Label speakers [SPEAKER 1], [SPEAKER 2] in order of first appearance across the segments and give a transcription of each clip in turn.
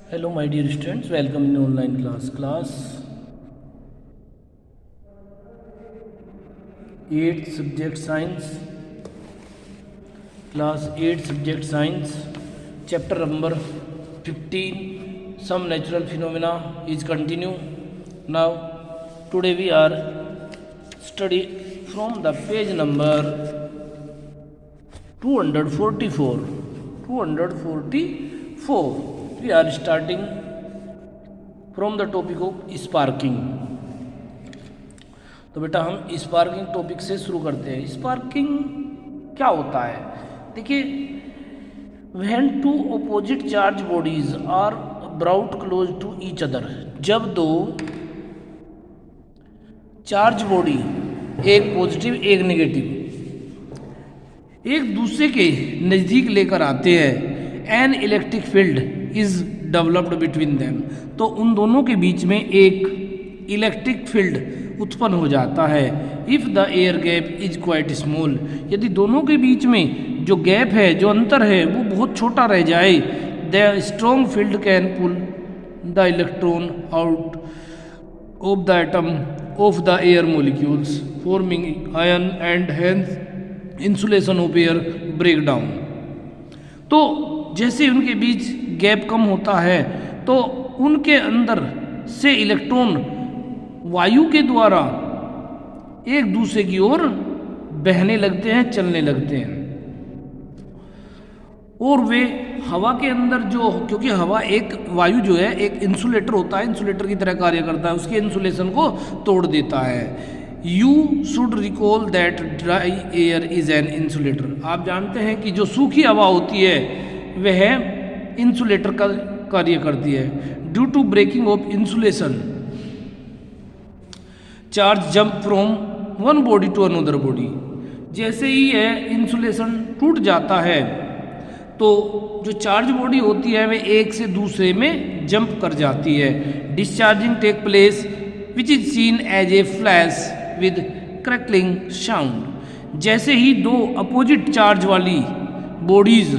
[SPEAKER 1] Hello, my dear students. Welcome in online class 8 subject science, class 8 subject science, chapter number 15. Some natural phenomena is continue. Now, today we are study from the page number 244. 244. We are starting from the topic of sparking. तो बेटा हम sparking topic से शुरू करते हैं। Sparking क्या होता है? देखिए, when two opposite charge bodies are brought close to each other, जब दो चार्ज बॉडी, एक पॉजिटिव एक नेगेटिव, एक दूसरे के नज़दीक लेकर आते हैं, an electric field is developed between them, तो उन दोनों के बीच में एक इलेक्ट्रिक फील्ड उत्पन्न हो जाता है। If the air gap is quite small, यदि दोनों के बीच में जो गैप है, जो अंतर है, वो बहुत छोटा रह जाए, the strong field can pull the electron out of the atom of the air molecules forming ion and hence insulation of air break down. तो जैसे उनके बीच गैप कम होता है तो उनके अंदर से इलेक्ट्रॉन वायु के द्वारा एक दूसरे की ओर बहने लगते हैं, चलने लगते हैं, और वे हवा के अंदर जो, क्योंकि हवा एक वायु जो है एक इंसुलेटर होता है, इंसुलेटर की तरह कार्य करता है, उसके इंसुलेशन को तोड़ देता है। You should recall that dry air is an insulator. आप जानते हैं कि जो सूखी हवा होती है वह इंसुलेटर का कार्य करती है। Due to breaking of insulation charge jump from one body to another body, जैसे ही यह इंसुलेशन टूट जाता है तो जो चार्ज बॉडी होती है वह एक से दूसरे में जंप कर जाती है। Discharging take place which is seen as a flash with crackling sound. जैसे ही दो अपोजिट चार्ज वाली बॉडीज,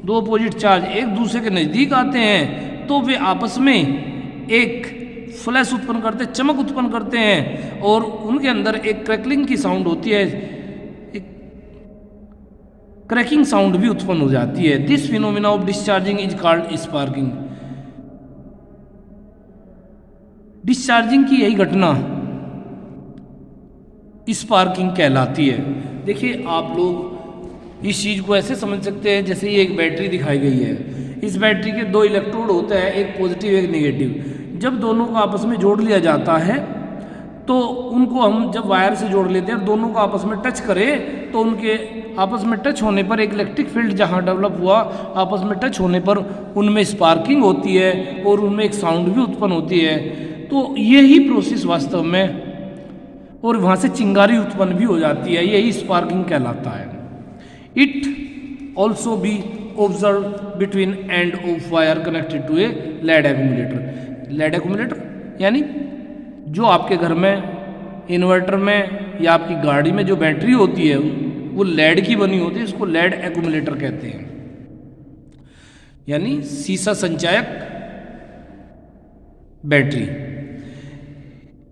[SPEAKER 1] दो अपोजिट चार्ज एक दूसरे के नज़दीक आते हैं तो वे आपस में एक फ्लैश उत्पन्न करते हैं, चमक उत्पन्न करते हैं, और उनके अंदर एक क्रैकलिंग की साउंड होती है, एक क्रैकिंग साउंड भी उत्पन्न हो जाती है। This phenomena of discharging is called sparking. Discharging की यही घटना स्पार्किंग कहलाती है। देखिए, आप लोग इस चीज़ को ऐसे समझ सकते हैं जैसे ये एक बैटरी दिखाई गई है। इस बैटरी के दो इलेक्ट्रोड होते हैं, एक पॉजिटिव एक नेगेटिव। जब दोनों को आपस में जोड़ लिया जाता है तो उनको हम जब वायर से जोड़ लेते हैं, दोनों को आपस में टच करें तो उनके आपस में टच होने पर एक इलेक्ट्रिक फील्ड जहाँ डेवलप हुआ, आपस में टच होने पर उनमें स्पार्किंग होती है और उनमें एक साउंड भी उत्पन्न होती है। तो यही प्रोसेस वास्तव में, और वहाँ से चिंगारी उत्पन्न भी हो जाती है, यही स्पार्किंग कहलाता है। It also be observe between end of wire connected to a lead accumulator. Lead accumulator यानी जो आपके घर में, इन्वर्टर में या आपकी गाड़ी में जो बैटरी होती है वो लेड की बनी होती है, इसको लेड एक्यूमुलेटर कहते हैं, यानी सीसा संचायक बैटरी।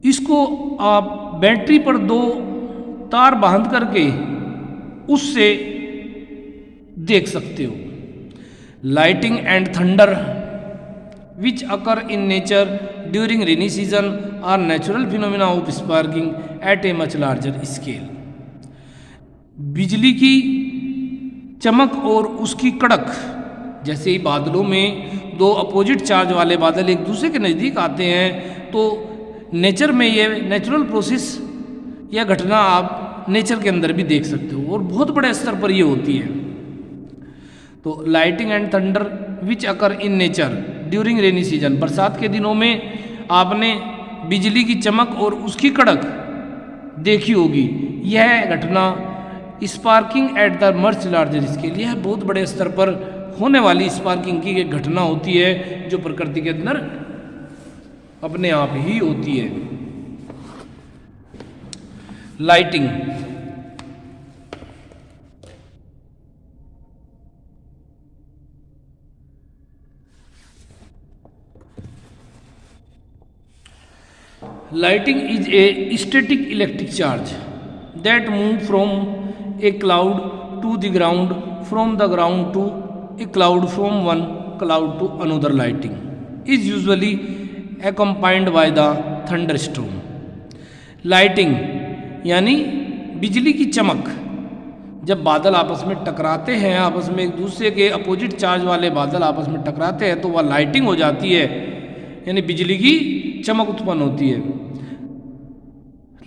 [SPEAKER 1] इसको आप बैटरी पर दो तार बांध करके उससे देख सकते हो। Lighting and thunder which occur in nature during rainy season are natural phenomena of sparking at a much larger scale. बिजली की चमक और उसकी कड़क, जैसे ही बादलों में दो अपोजिट चार्ज वाले बादल एक दूसरे के नज़दीक आते हैं तो नेचर में ये नेचुरल प्रोसेस या घटना आप नेचर के अंदर भी देख सकते हो, और बहुत बड़े स्तर पर ये होती है। तो lighting and thunder which occur in nature during rainy season, बरसात के दिनों में आपने बिजली की चमक और उसकी कड़क देखी होगी। यह घटना sparking at the much larger scale, यह बहुत बड़े स्तर पर होने वाली स्पार्किंग की एक घटना होती है जो प्रकृति के अंदर अपने आप ही होती है। Lighting, lighting is a static electric charge that move from a cloud to the ground, from the ground to a cloud, from one cloud to another. Lighting is usually accompanied by the thunderstorm. Lighting यानी बिजली की चमक. जब बादल आपस में टकराते हैं, आपस में एक दूसरे के अपोजिट चार्ज वाले बादल आपस में टकराते हैं, तो वह लाइटिंग हो जाती है, यानी बिजली की चमक उत्पन्न होती है.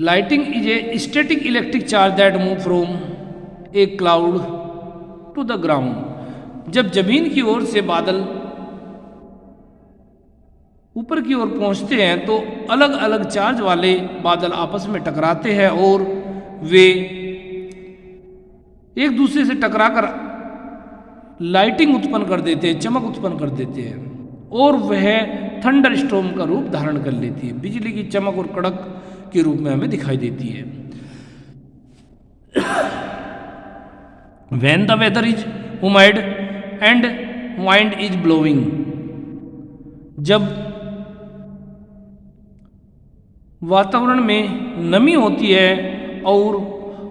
[SPEAKER 1] Lighting is a static electric charge that move from a cloud to the ground. जब जमीन की ओर से बादल ऊपर की ओर पहुंचते हैं तो अलग अलग चार्ज वाले बादल आपस में टकराते हैं और वे एक दूसरे से टकराकर लाइटिंग उत्पन्न कर देते हैं, चमक उत्पन्न कर देते हैं, और वह थंडर स्टॉर्म का रूप धारण कर लेती है. बिजली की चमक और कड़क के रूप में हमें दिखाई देती है. When the weather is humid and wind is blowing, जब वातावरण में नमी होती है और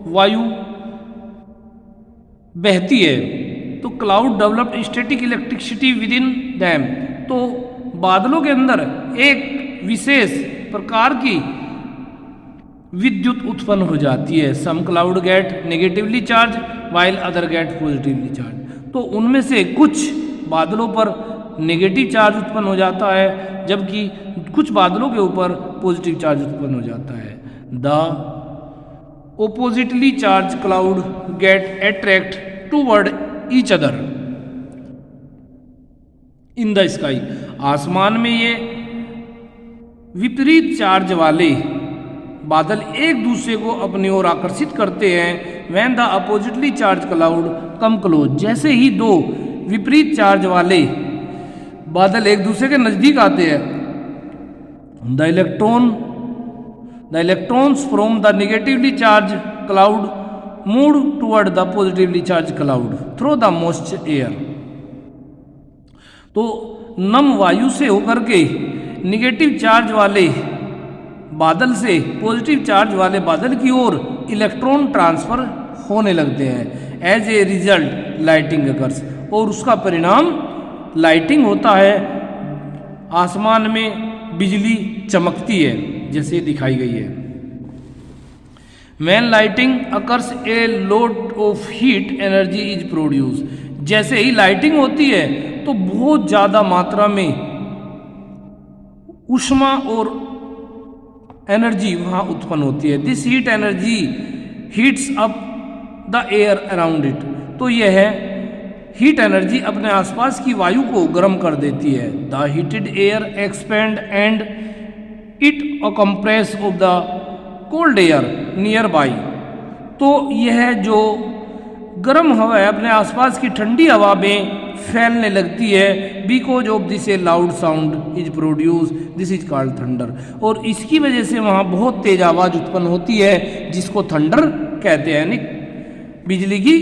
[SPEAKER 1] वायु बहती है, तो cloud developed static electricity with in them. तो बादलों के अंदर एक विशेष प्रकार की विद्युत उत्पन्न हो जाती है. Some cloud get negatively charge while other get positively charge. तो उनमें से कुछ बादलों पर नेगेटिव चार्ज उत्पन्न हो जाता है, जबकि कुछ बादलों के ऊपर पॉजिटिव चार्ज उत्पन्न हो जाता है. The oppositely charge cloud get attract toward each other in the sky. आसमान में ये विपरीत चार्ज वाले बादल एक दूसरे को अपनी ओर आकर्षित करते हैं. When the oppositely charge cloud come close, जैसे ही दो विपरीत चार्ज वाले बादल एक दूसरे के नजदीक आते हैं, the electrons from the negatively charge cloud move toward the positively charge cloud through the moist air. तो नम वायु से होकर के नेगेटिव चार्ज वाले बादल से पॉजिटिव चार्ज वाले बादल की ओर इलेक्ट्रॉन ट्रांसफर होने लगते हैं. As a result lighting occurs, और उसका परिणाम लाइटिंग होता है. आसमान में बिजली चमकती है जैसे दिखाई गई है. When lighting occurs, a lot of heat energy is produced. जैसे ही लाइटिंग होती है तो बहुत ज़्यादा मात्रा में ऊष्मा और एनर्जी वहाँ उत्पन्न होती है. This heat energy heats up the air around it. तो यह हीट एनर्जी अपने आसपास की वायु को गर्म कर देती है. The heated air expand and it a compress of the cold air near by. तो यह जो गर्म हवा है अपने आसपास की ठंडी हवा में फैलने लगती है. Because of this A loud sound is produce, this is called thunder. और इसकी वजह से वहाँ बहुत तेज आवाज़ उत्पन्न होती है जिसको थंडर कहते हैं, यानी बिजली की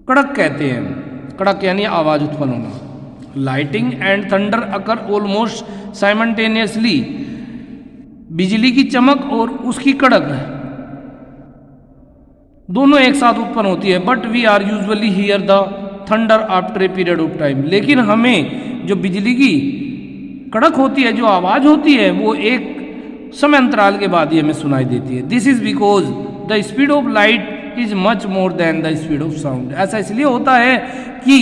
[SPEAKER 1] कड़क कहते हैं. कड़क यानी आवाज़ उत्पन्न होना. Lighting and thunder occur almost simultaneously. बिजली की चमक और उसकी कड़क दोनों एक साथ उत्पन्न होती है. But we are usually hear the thunder after a period of time. लेकिन हमें जो बिजली की कड़क होती है, जो आवाज़ होती है, वो एक समय अंतराल के बाद ही हमें सुनाई देती है. This is because the speed of light is much more than the speed of sound. ऐसा इसलिए होता है कि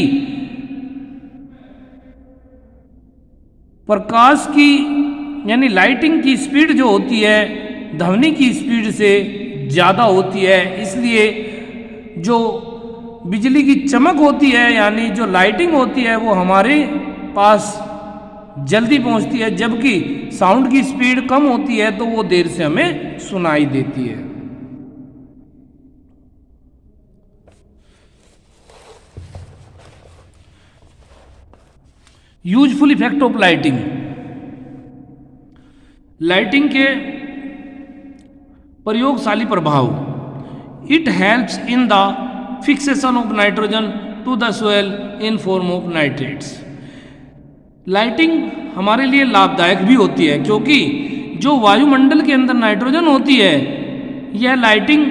[SPEAKER 1] प्रकाश की यानी लाइटिंग की स्पीड जो होती है ध्वनि की स्पीड से ज़्यादा होती है. इसलिए जो बिजली की चमक होती है यानी जो लाइटिंग होती है वो हमारे पास जल्दी पहुंचती है, जबकि साउंड की स्पीड कम होती है तो वो देर से हमें सुनाई देती है. Useful effect of lighting. Lighting के प्रयोगशाली प्रभाव. It helps in the fixation of nitrogen to the soil in form of nitrates. Lighting हमारे लिए लाभदायक भी होती है क्योंकि जो वायुमंडल के अंदर नाइट्रोजन होती है, यह लाइटिंग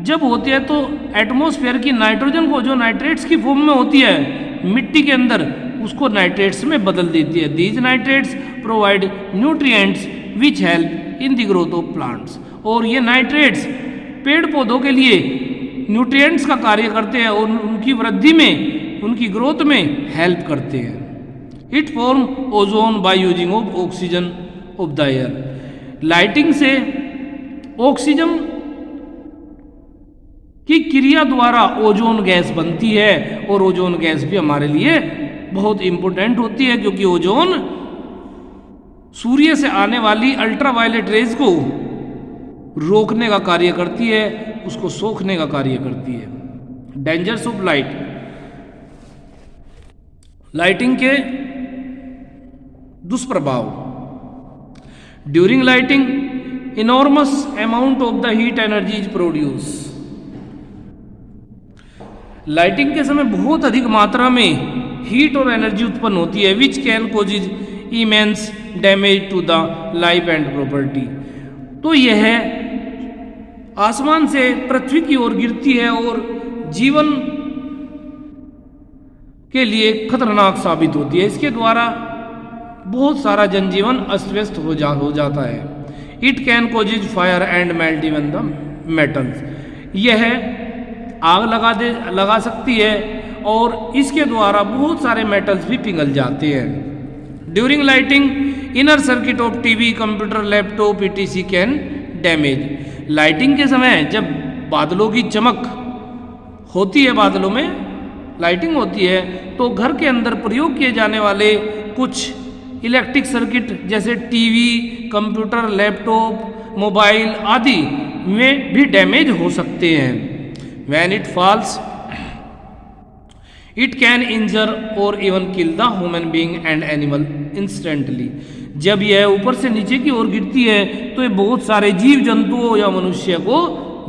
[SPEAKER 1] जब होती है तो एटमॉस्फेयर की नाइट्रोजन को जो नाइट्रेट्स की फॉर्म में होती है मिट्टी के अंदर, उसको नाइट्रेट्स में बदल देती है। These nitrates provide nutrients which help in the growth of plants. और ये नाइट्रेट्स पेड़ पौधों के लिए न्यूट्रिएंट्स का कार्य करते हैं और उनकी वृद्धि में, उनकी ग्रोथ में हेल्प करते हैं। It form ozone by using of oxygen of the air. Lighting से ऑक्सीजन की क्रिया द्वारा ओजोन गैस बनती है और ओजोन गैस भी हमारे लिए बहुत इंपॉर्टेंट होती है, क्योंकि ओजोन सूर्य से आने वाली अल्ट्रावायलेट रेज को रोकने का कार्य करती है, उसको सोखने का कार्य करती है। Dangers of light. लाइटिंग के दुष्प्रभाव। During lighting enormous amount of the heat energy is produce. Lighting के समय बहुत अधिक मात्रा में हीट और एनर्जी उत्पन्न होती है, which can causes immense damage to the life and property. तो यह आसमान से पृथ्वी की ओर गिरती है और जीवन के लिए खतरनाक साबित होती है। इसके द्वारा बहुत सारा जनजीवन अस्त व्यस्त हो जाता है। It can causes fire and melt even the metals. यह आग लगा सकती है और इसके द्वारा बहुत सारे मेटल्स भी पिघल जाते हैं। During lighting inner circuit of TV, computer, laptop etc can damage. Lighting के समय जब बादलों की चमक होती है, बादलों में लाइटिंग होती है, तो घर के अंदर प्रयोग किए जाने वाले कुछ इलेक्ट्रिक सर्किट जैसे टीवी, कंप्यूटर, लैपटॉप, मोबाइल आदि में भी डैमेज हो सकते हैं। When it falls, it can injure or even kill the human being and animal instantly. जब यह ऊपर से नीचे की ओर गिरती है तो ये बहुत सारे जीव जंतुओं या मनुष्य को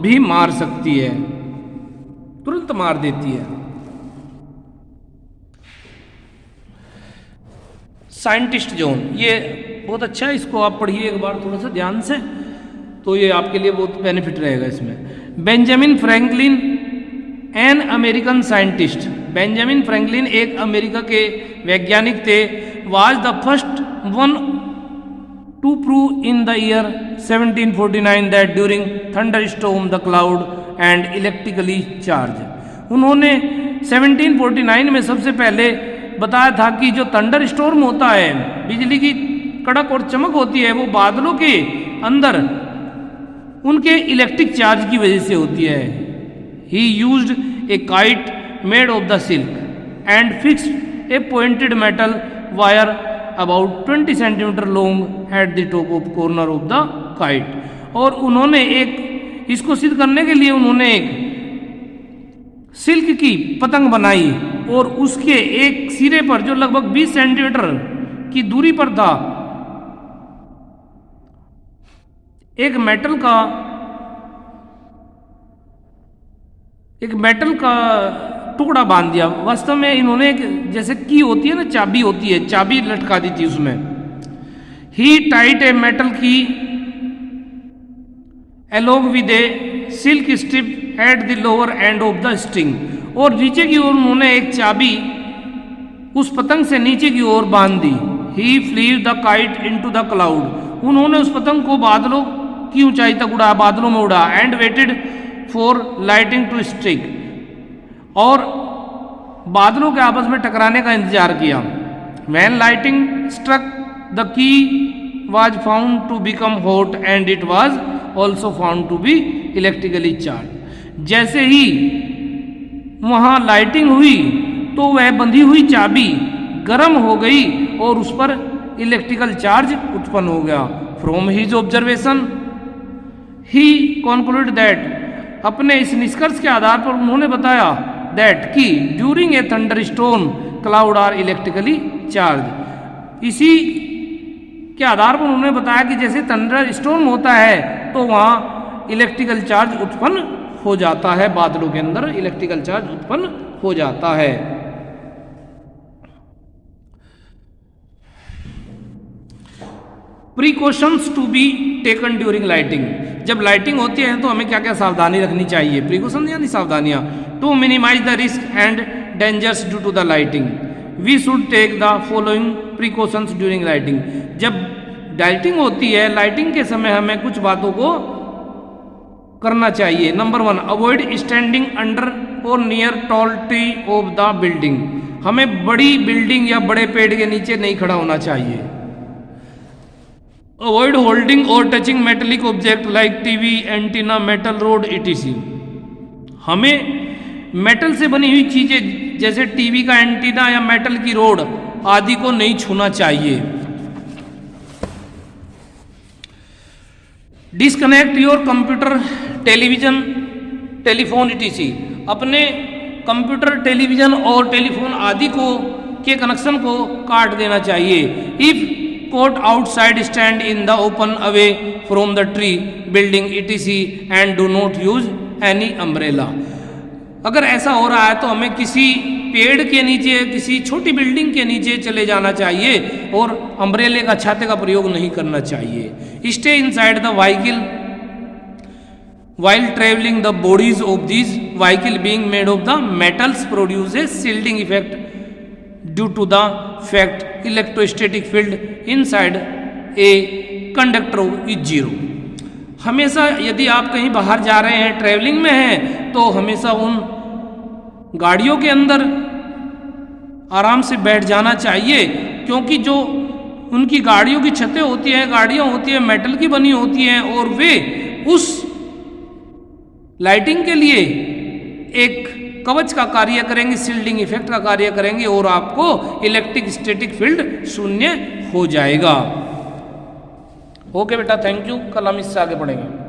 [SPEAKER 1] भी मार सकती है, तुरंत मार देती है। साइंटिस्ट जोन, ये बहुत अच्छा है, इसको आप पढ़िए एक बार थोड़ा सा ध्यान से, तो ये आपके लिए बहुत बेनिफिट रहेगा इसमें। Benjamin Franklin an American scientist. Benjamin Franklin एक अमेरिका के वैज्ञानिक थे। Was the first one two prove in the year 1749 that during thunder storm the cloud and electrically charge. उन्होंने 1749 में सबसे पहले बताया था कि जो थंडर स्टॉर्म होता है, बिजली की कड़क और चमक होती है, वो बादलों के अंदर उनके इलेक्ट्रिक चार्ज की वजह से होती है। ही used A kite made of the silk and fixed A pointed metal wire about 20 centimetre long at the top of corner of the kite. और उन्होंने एक इसको सिद्ध करने के लिए उन्होंने एक सिल्क की पतंग बनाई और उसके एक सिरे पर जो लगभग 20 सेंटीमीटर की दूरी पर था एक मेटल का टुकड़ा बांध दिया। वास्तव में इन्होंने एक जैसे की होती है ना, चाबी होती है, चाबी लटका दी थी उसमें। ही टाइट ए मेटल की along with A silk strip at the lower end of the string. और नीचे की ओर उन्होंने एक चाबी उस पतंग से नीचे की ओर बांध दी। He flew the kite into the cloud. उन्होंने उस पतंग को बादलों की ऊंचाई तक उड़ा, बादलों में उड़ा। And waited for lighting to strike. और बादलों के आपस में टकराने का इंतजार किया। When lighting struck the key was found to become hot and it was also found to be electrically charge. जैसे ही वहां लाइटिंग हुई तो वह बंधी हुई चाबी गर्म हो गई और उस पर इलेक्ट्रिकल चार्ज उत्पन्न हो गया। From his observation he conclude that, अपने इस निष्कर्ष के आधार पर उन्होंने बताया दैट कि during a thunder storm cloud are electrically charge. इसी के आधार पर उन्होंने बताया कि जैसे थंडर स्टॉर्म होता है तो वहाँ इलेक्ट्रिकल चार्ज उत्पन्न हो जाता है, बादलों के अंदर इलेक्ट्रिकल चार्ज उत्पन्न हो जाता है। Precautions to be taken during lighting, जब लाइटिंग होती है तो हमें क्या क्या सावधानी रखनी चाहिए, प्रिकॉशन यानी सावधानियां, to minimise the risk and dangers due to the lighting we should take the following precautions during lighting. जब लाइटिंग होती है, लाइटिंग के समय हमें कुछ बातों को करना चाहिए। नंबर 1, अवॉइड स्टैंडिंग अंडर और near tall tree of the building, हमें बड़ी बिल्डिंग या बड़े पेड़ के नीचे नहीं खड़ा होना चाहिए। अवॉइड होल्डिंग और touching metallic object like TV, antenna, metal road etc, हमें मेटल से बनी हुई चीजें जैसे टीवी का एंटीना या मेटल की रोड आदि को नहीं छूना चाहिए। Disconnect your computer, television, telephone etc, अपने कंप्यूटर, टेलीविजन और टेलीफोन आदि को के कनेक्शन को काट देना चाहिए। If caught outside stand in the open away from the tree, building etc and do not use any umbrella, अगर ऐसा हो रहा है तो हमें किसी पेड़ के नीचे, किसी छोटी बिल्डिंग के नीचे चले जाना चाहिए और अम्ब्रेले का, छाते का प्रयोग नहीं करना चाहिए। Stay inside the vehicle while traveling, the bodies of these vehicle being made of the metals produce a shielding effect due to the fact electrostatic field inside a conductor is zero। हमेशा यदि आप कहीं बाहर जा रहे हैं, travelling में हैं, तो हमेशा उन गाड़ियों के अंदर आराम से बैठ जाना चाहिए, क्योंकि जो उनकी गाड़ियों की छतें होती हैं, गाड़ियाँ होती हैं, मेटल की बनी होती हैं और वे उस लाइटिंग के लिए एक कवच का कार्य करेंगे, शील्डिंग इफेक्ट का कार्य करेंगे और आपको इलेक्ट्रिक स्टैटिक फील्ड शून्य हो जाएगा। ओके बेटा, थैंक यू। कल हम इससे आगे बढ़ेंगे।